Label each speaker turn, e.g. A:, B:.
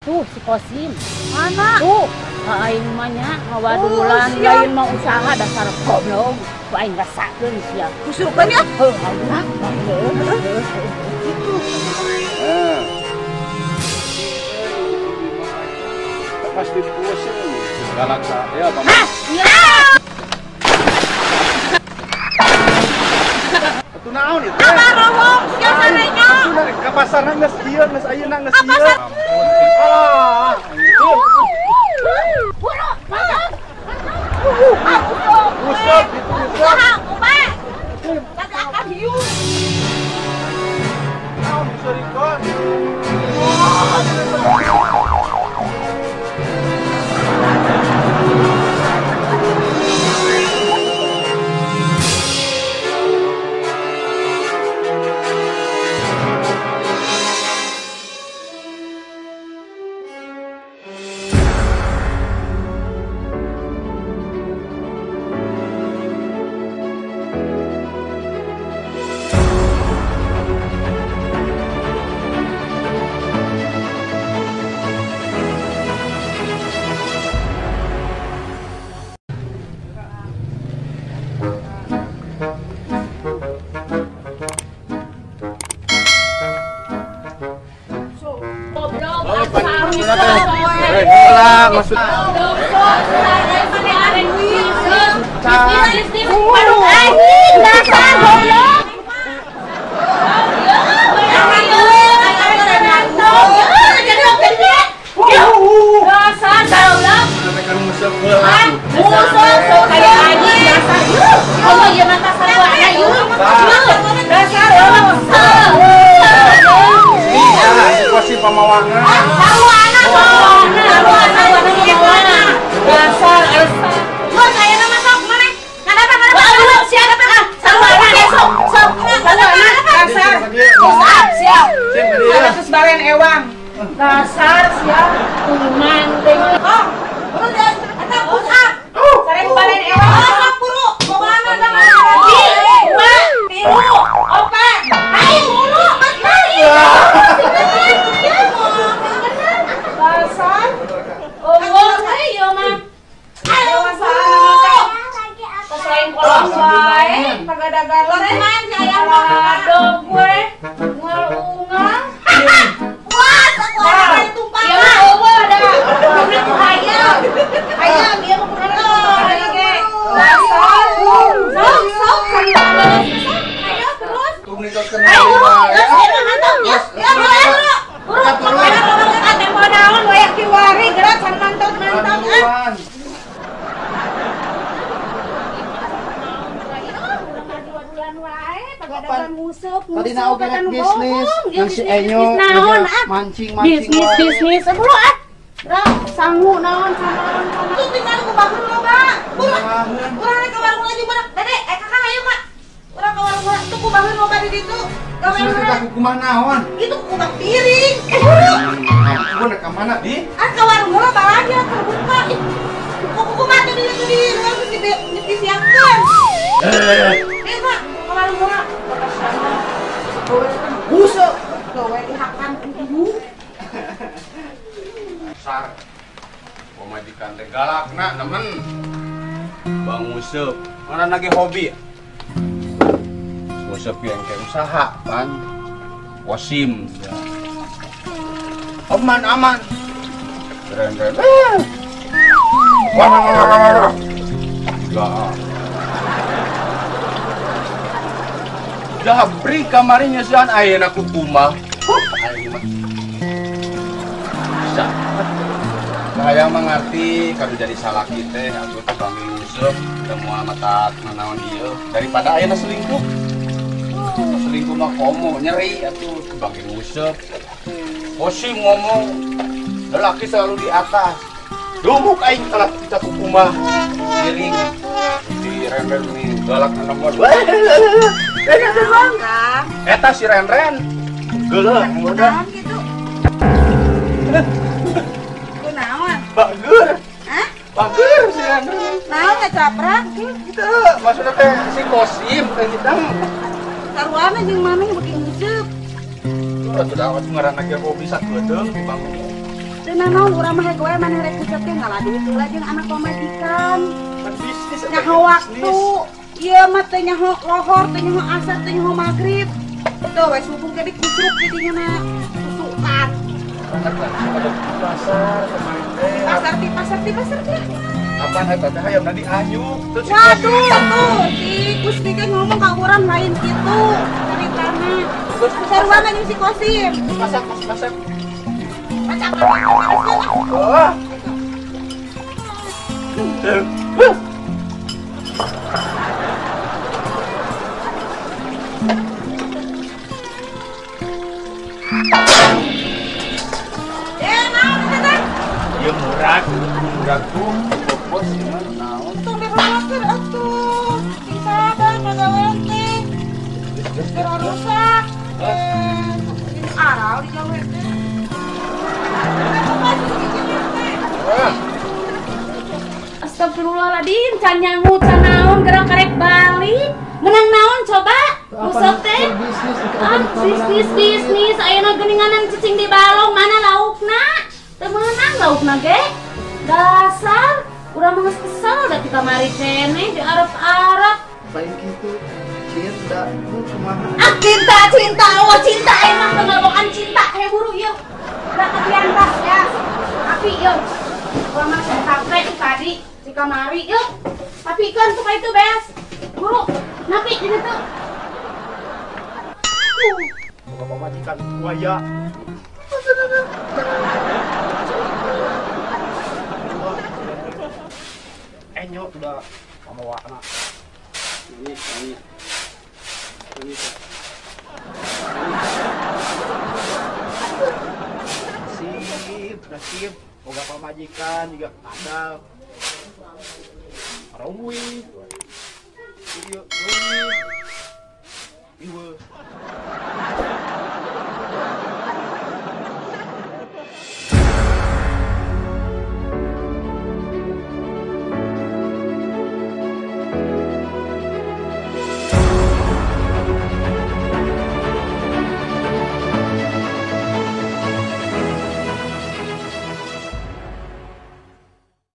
A: Tuh si Kosim.
B: Mana?
A: Tuh, aing mah nya ngawadulan lain mau usaha dasar goblok. Ku aing rasakeun sia.
B: Kusurupan ya?
A: Heuh, ayeuna.
B: Gitu.
C: Pasti pusing. Galak saya, Bang.
A: Iya.
C: Atuh naon ieu?
B: Apa rawong? Sia sarenya.
C: Ka pasarna geus ieu, geus ayeuna geus ieu. Ah,
B: Buru, masuk.
C: usap itu usap.
B: Usaha, ubah. Tapi akan hiu.
C: Naon surikon? Lah maksud pasti pemawangan.
A: Dasar Elsa.
B: Bos, saya nama sok mana? Kenapa mana? Siapa kan? Sarwana esok. Sok.
A: Dasar. Siap, siap. Terus balen ewang. Dasar siap. Kuman teh.
B: Oh, buru deh. Eta pusat.
A: Sareng balen ewang.
B: Oh, sok buru. Mau mana dah mana? Dua, tilu, opat. Ayo buru, betul.
A: Dasar. Oh, ayo mah.
B: Ayo
A: Selain kolot wae, pagadagan
B: Gorengan saya
A: Aduh gue ungal-ungal.
B: Wah, sekolah tumpah.
A: Ya mah eueuh ada.
B: Udah tuh hayam. Hayam dia mau kurang
A: Ge. Dasar.
B: Sok. Ayo terus.
C: Tuh ninggalkeun
B: Ayo buru.
C: ya.
B: Ya, mantap. Ya, buru. Buru. Ada modal wayak kiwari gerak san mantap.
D: Tadi na beres bisnis, nasi enyo, mancing.
A: Bisnis sebelum sanggup naon sama.
B: Tuh tinggal ku bangun lo, Kak. Urang ke warung lagi bener. Dede, kakak ayo, Kak. Urang ke warung tuh ku bangun lo di ditu.
D: Sudah kita kumaha naon?
B: Itu kubak piring.
D: Gua nak ka mana di?
B: Ke warung lo balanya terbuka. Kuku mati di ruang disiapkan. Kak, ke warung lo.
D: Busuk.
B: Gawe dihakan ibu.
C: Sar. Pemajikan teh galakna nemen. Bang Usep, mana lagi hobi? Usep yang kayak usaha kan. Wasim ya. Aman. Keren. Wah. Enggak. Jabri kamarinya sian ayeuna ku kumah. Ayeuna. Bisa. Saya mengerti kalau jadi salah kita, aku tuh kami Yusuf, semua mata menawan dia daripada ayeuna selingkuh. Selingkuh mah komo nyeri atuh sebagai Yusuf. Posim ngomong, lelaki selalu di atas. Dulu aing telah kita kumah miring di Renren ini galak nomor. Eta si Renren. Geuleuh mudah.
B: Gitu. Ku naon?
C: Bagur.
B: Hah?
C: Bagur si Renren.
B: Naon ngecaprak?
C: Gitu, maksudnya teh si Kosim teh kita.
B: Sarwana jeung maming beuki nguseup.
C: Udah awat ngaran lagi hobi satu deung di bangun.
B: Tenang naon urang mah hegoe maneh rek kucep teh ngaladuit heula jeung anak pamajikan.
C: Kan bisnis
B: Nyaho waktu. Ieu mah teh nyaho lohor, teh nyaho asar, teh nyaho magrib. Tuh we subuh ke dikusruk jadinya na tusukan.
C: Pasar kemarin teh.
B: Pasar ti.
C: Apaan eta teh hayam di anyuk.
B: Waduh, tuh si Gusti teh ngomong ka urang lain kitu. Ceritana. Saruana jeung si Kosim.
C: Masak.
B: Macam
C: Oh. Ya murah tuh, bos gimana naon?
B: Tong dihormakeun atuh. Sing sabar pagawean teh. Kira rusak. Ini aral di gawe teh.
A: Astagfirullahaladzim, can nyangut, can naon, gerak karek balik. Menang naon coba? Rusok teh? Bisnis. Ayeuna geuninganan cicing di balong, mana laukna? Teu meunang laukna ge. Dasar, urang mah geus kesel da ti kamari keneh di arep-arep.
D: Lain gitu. Cinta, lu kumaha?
A: Ah, cinta, cinta emang pengelolaan cinta. Ayo buru yuk. Udah kebian tas ya. Tapi yuk. Gua mah sampai tadi di kamari yuk. Tapi kan suka itu bes. Buru. Napi di situ.
C: Bapak majikan buaya. Enyo udah pamawa anak. Ini. Nasib, boga pamajikan juga ada. Rawi. Video